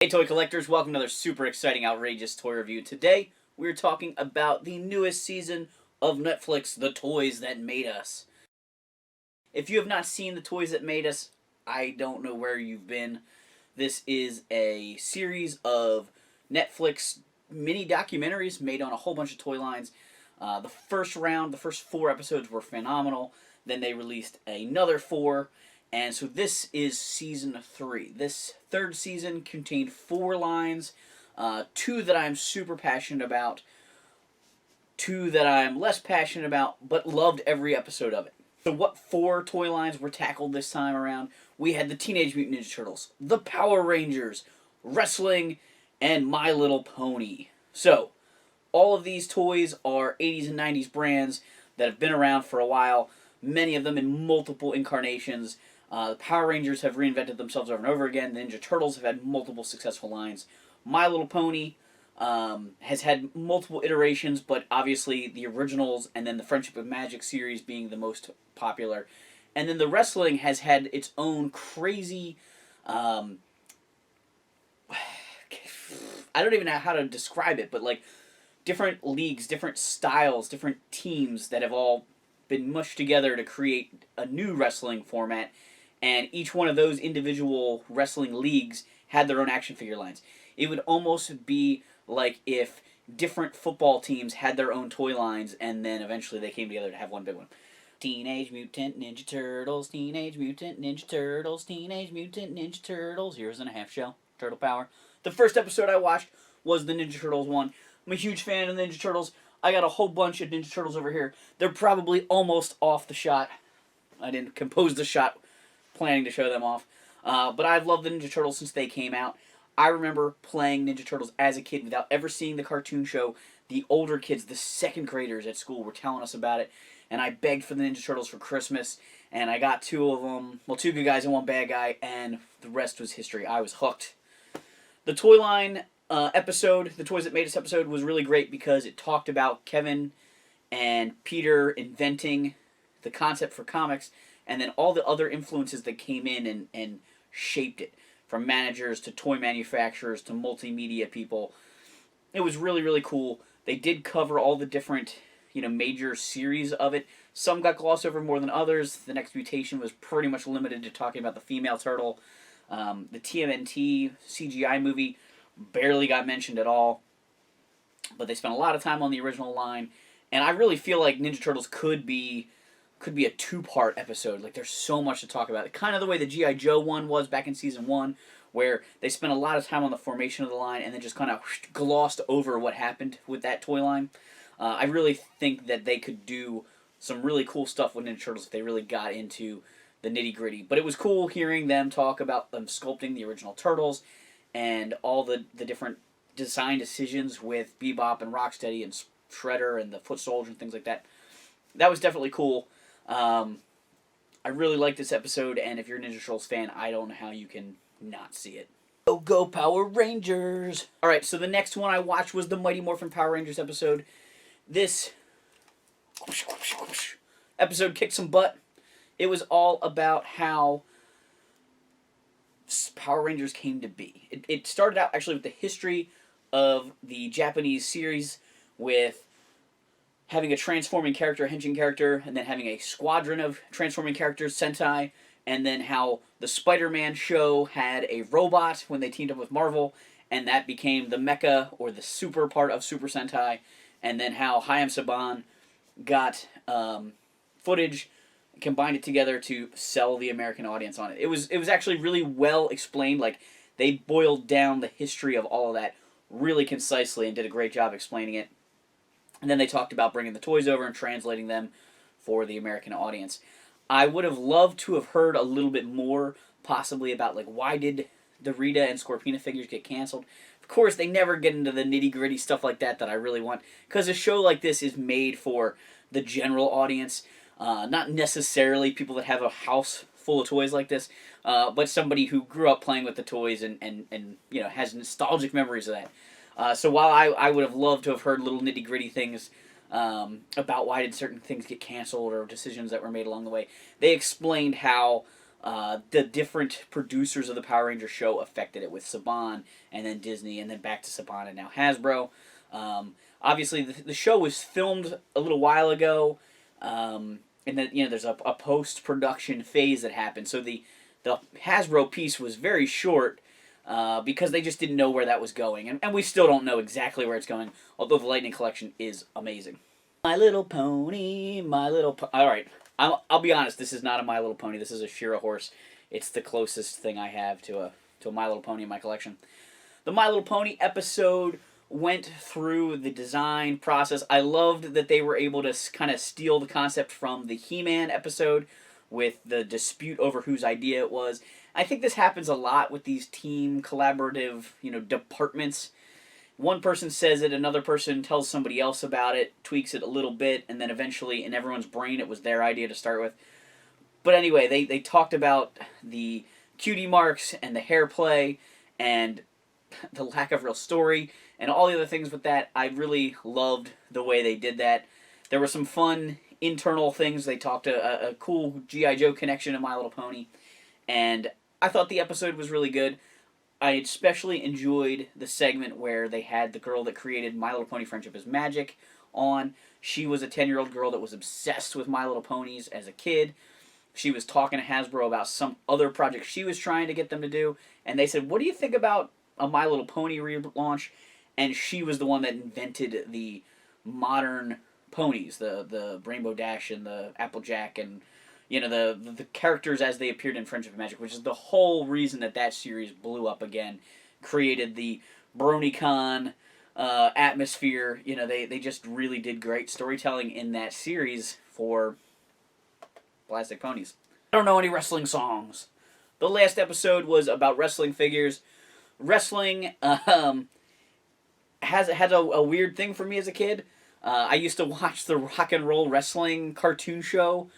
Hey toy collectors, welcome to another super exciting, outrageous toy review. Today, we're talking about the newest season of Netflix, The Toys That Made Us. If you have not seen The Toys That Made Us, I don't know where you've been. This is a series of Netflix mini documentaries made on a whole bunch of toy lines. The first four episodes were phenomenal. Then they released another four. And so this is season 3. This third season contained 4 lines, 2 that I'm super passionate about, 2 that I'm less passionate about, but loved every episode of it. So what 4 toy lines were tackled this time around? We had the Teenage Mutant Ninja Turtles, the Power Rangers, wrestling, and My Little Pony. So, all of these toys are 80s and 90s brands that have been around for a while, many of them in multiple incarnations. The Power Rangers have reinvented themselves over and over again. The Ninja Turtles have had multiple successful lines. My Little Pony has had multiple iterations, but obviously the originals and then the Friendship with Magic series being the most popular. And then the wrestling has had its own crazy... I don't even know how to describe it, but like different leagues, different styles, different teams that have all been mushed together to create a new wrestling format. And each one of those individual wrestling leagues had their own action figure lines. It would almost be like if different football teams had their own toy lines and then eventually they came together to have one big one. Teenage Mutant Ninja Turtles, Teenage Mutant Ninja Turtles, Teenage Mutant Ninja Turtles, Heroes in a Half Shell, Turtle Power. The first episode I watched was the Ninja Turtles one. I'm a huge fan of the Ninja Turtles. I got a whole bunch of Ninja Turtles over here. They're probably almost off the shot. I didn't compose the shot planning to show them off. But I've loved the Ninja Turtles since they came out. I remember playing Ninja Turtles as a kid without ever seeing the cartoon show. The older kids, the second graders at school, were telling us about it. And I begged for the Ninja Turtles for Christmas. And I got 2 of them. Well, 2 good guys and 1 bad guy. And the rest was history. I was hooked. The toy line episode, the Toys That Made Us episode, was really great because it talked about Kevin and Peter inventing the concept for comics, and then all the other influences that came in and shaped it, from managers to toy manufacturers to multimedia people. It was really, really cool. They did cover all the different, major series of it. Some got glossed over more than others. The Next Mutation was pretty much limited to talking about the female turtle. The TMNT CGI movie barely got mentioned at all, but they spent a lot of time on the original line, and I really feel like Ninja Turtles could be a 2-part episode. Like, there's so much to talk about. Kind of the way the G.I. Joe one was back in season 1, where they spent a lot of time on the formation of the line and then just kind of glossed over what happened with that toy line. I really think that they could do some really cool stuff with Ninja Turtles if they really got into the nitty-gritty. But it was cool hearing them talk about them sculpting the original Turtles and all the different design decisions with Bebop and Rocksteady and Shredder and the Foot Soldier and things like that. That was definitely cool. I really like this episode, and if you're a Ninja Turtles fan, I don't know how you can not see it. Go Power Rangers! Alright, so the next one I watched was the Mighty Morphin Power Rangers episode. This episode kicked some butt. It was all about how Power Rangers came to be. It started out actually with the history of the Japanese series, with having a transforming character, a henshin character, and then having a squadron of transforming characters, Sentai, and then how the Spider-Man show had a robot when they teamed up with Marvel, and that became the mecha, or the super part of Super Sentai, and then how Hayao Saban got footage, combined it together to sell the American audience on it. It was actually really well explained. Like, they boiled down the history of all of that really concisely and did a great job explaining it. And then they talked about bringing the toys over and translating them for the American audience. I would have loved to have heard a little bit more, possibly about, like, why did the Rita and Scorpina figures get canceled. Of course, they never get into the nitty-gritty stuff like that I really want, because a show like this is made for the general audience, not necessarily people that have a house full of toys like this, but somebody who grew up playing with the toys and has nostalgic memories of that. So while I would have loved to have heard little nitty-gritty things about why did certain things get canceled or decisions that were made along the way, they explained how the different producers of the Power Rangers show affected it, with Saban and then Disney and then back to Saban and now Hasbro. Obviously, the show was filmed a little while ago, and then there's a post production phase that happened. So the Hasbro piece was very short. Because they just didn't know where that was going. And we still don't know exactly where it's going, although the Lightning Collection is amazing. My Little Pony, My Little Pony. Alright, I'll be honest, this is not a My Little Pony. This is a Shira horse. It's the closest thing I have to a My Little Pony in my collection. The My Little Pony episode went through the design process. I loved that they were able to kind of steal the concept from the He-Man episode with the dispute over whose idea it was. I think this happens a lot with these team collaborative, departments. One person says it, another person tells somebody else about it, tweaks it a little bit, and then eventually in everyone's brain it was their idea to start with. But anyway, they talked about the cutie marks and the hair play and the lack of real story and all the other things with that. I really loved the way they did that. There were some fun internal things. They talked a cool G.I. Joe connection to My Little Pony. And I thought the episode was really good. I especially enjoyed the segment where they had the girl that created My Little Pony Friendship is Magic on. She was a 10-year-old girl that was obsessed with My Little Ponies as a kid. She was talking to Hasbro about some other project she was trying to get them to do. And they said, what do you think about a My Little Pony relaunch? And she was the one that invented the modern ponies, the Rainbow Dash and the Applejack and the characters as they appeared in Friendship and Magic, which is the whole reason that series blew up again, created the BronyCon atmosphere. They just really did great storytelling in that series for Plastic Ponies. I don't know any wrestling songs. The last episode was about wrestling figures. Wrestling has a weird thing for me as a kid. I used to watch the Rock and Roll Wrestling cartoon show.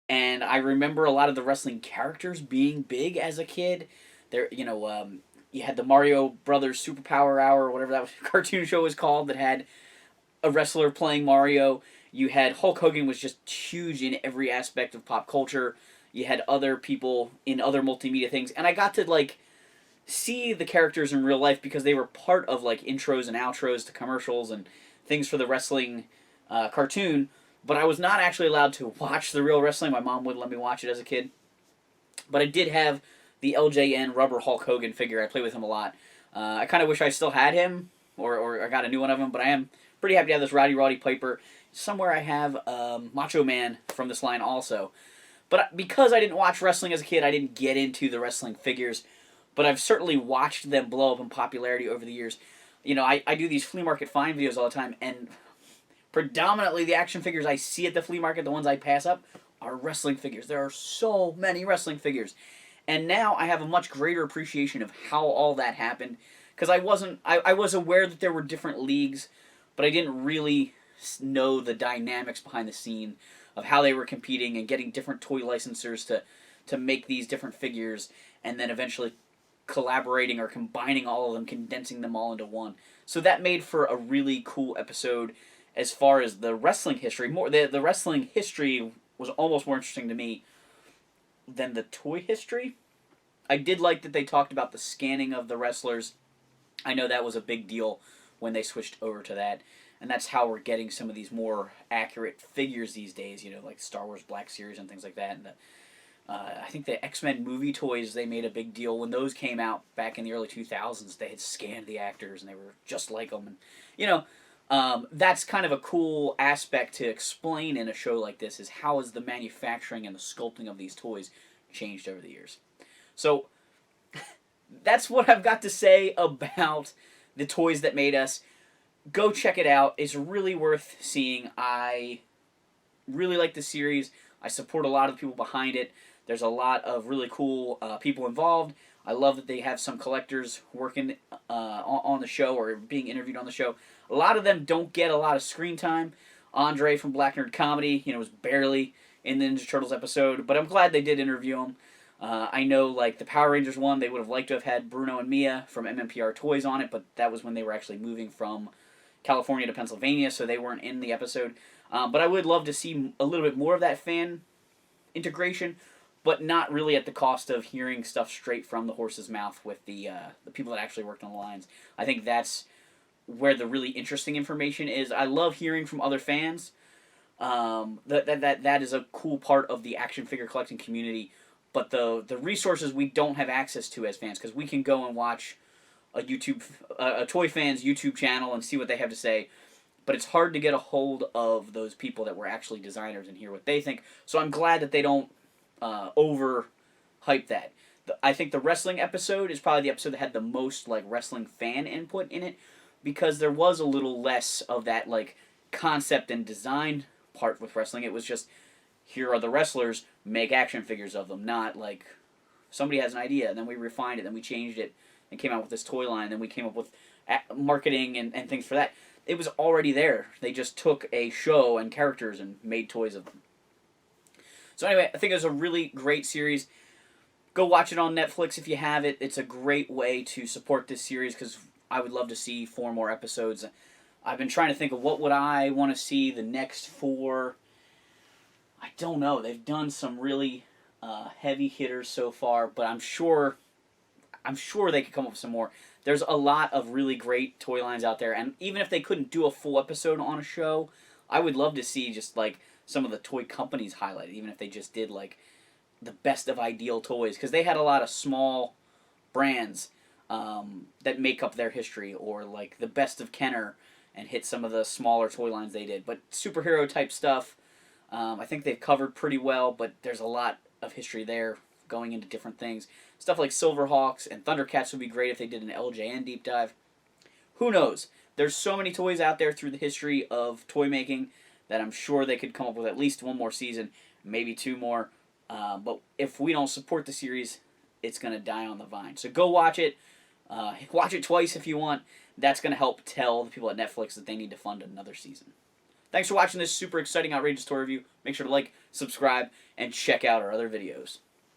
And I remember a lot of the wrestling characters being big as a kid. You had the Mario Brothers Superpower Hour, or whatever that cartoon show was called, that had a wrestler playing Mario. You had Hulk Hogan was just huge in every aspect of pop culture. You had other people in other multimedia things. And I got to, see the characters in real life because they were part of, intros and outros to commercials and things for the wrestling cartoon. But I was not actually allowed to watch the real wrestling. My mom wouldn't let me watch it as a kid. But I did have the LJN rubber Hulk Hogan figure. I played with him a lot. I kind of wish I still had him, or I got a new one of him. But I am pretty happy to have this Roddy Piper. Somewhere I have Macho Man from this line also. But because I didn't watch wrestling as a kid, I didn't get into the wrestling figures. But I've certainly watched them blow up in popularity over the years. I do these flea market find videos all the time, and predominantly the action figures I see at the flea market, the ones I pass up, are wrestling figures. There are so many wrestling figures. And now I have a much greater appreciation of how all that happened. Because I was aware that there were different leagues, but I didn't really know the dynamics behind the scene of how they were competing and getting different toy licensors to make these different figures, and then eventually collaborating or combining all of them, condensing them all into one. So that made for a really cool episode. As far as the wrestling history, the wrestling history was almost more interesting to me than the toy history. I did like that they talked about the scanning of the wrestlers. I know that was a big deal when they switched over to that, and that's how we're getting some of these more accurate figures these days. Like Star Wars Black Series and things like that. And I think the X-Men movie toys, they made a big deal when those came out back in the early 2000s. They had scanned the actors and they were just like them, and that's kind of a cool aspect to explain in a show like this, is how has the manufacturing and the sculpting of these toys changed over the years. So that's what I've got to say about the toys that made us. Go check it out. It's really worth seeing. I really like the series. I support a lot of the people behind it. There's a lot of really cool people involved. I love that they have some collectors working on the show or being interviewed on the show. A lot of them don't get a lot of screen time. Andre from Black Nerd Comedy, was barely in the Ninja Turtles episode, but I'm glad they did interview him. I know, the Power Rangers one, they would have liked to have had Bruno and Mia from MMPR Toys on it, but that was when they were actually moving from California to Pennsylvania, so they weren't in the episode. But I would love to see a little bit more of that fan integration. but not really at the cost of hearing stuff straight from the horse's mouth with the people that actually worked on the lines. I think that's where the really interesting information is. I love hearing from other fans. That is a cool part of the action figure collecting community. But the resources we don't have access to as fans, because we can go and watch a toy fan's YouTube channel and see what they have to say. But it's hard to get a hold of those people that were actually designers and hear what they think. So I'm glad that they don't overhype that. I think the wrestling episode is probably the episode that had the most like wrestling fan input in it, because there was a little less of that like concept and design part with wrestling. It was just, here are the wrestlers, make action figures of them, not like somebody has an idea and then we refined it, then we changed it and came out with this toy line, then we came up with marketing and things for that. It was already there. They just took a show and characters and made toys of them. So anyway, I think it was a really great series. Go watch it on Netflix if you have it. It's a great way to support this series, because I would love to see 4 more episodes. I've been trying to think of what would I want to see the next 4. I don't know. They've done some really heavy hitters so far, but I'm sure they could come up with some more. There's a lot of really great toy lines out there, and even if they couldn't do a full episode on a show, I would love to see just like some of the toy companies highlighted, even if they just did like the best of Ideal Toys, because they had a lot of small brands that make up their history, or like the best of Kenner, and hit some of the smaller toy lines they did. But superhero type stuff, I think they've covered pretty well, but there's a lot of history there going into different things. Stuff like Silverhawks and Thundercats would be great if they did an LJN deep dive. Who knows? There's so many toys out there through the history of toy making that I'm sure they could come up with at least 1 more season, maybe 2 more. But if we don't support the series, it's going to die on the vine. So go watch it. Watch it twice if you want. That's going to help tell the people at Netflix that they need to fund another season. Thanks for watching this super exciting, outrageous toy review. Make sure to like, subscribe, and check out our other videos.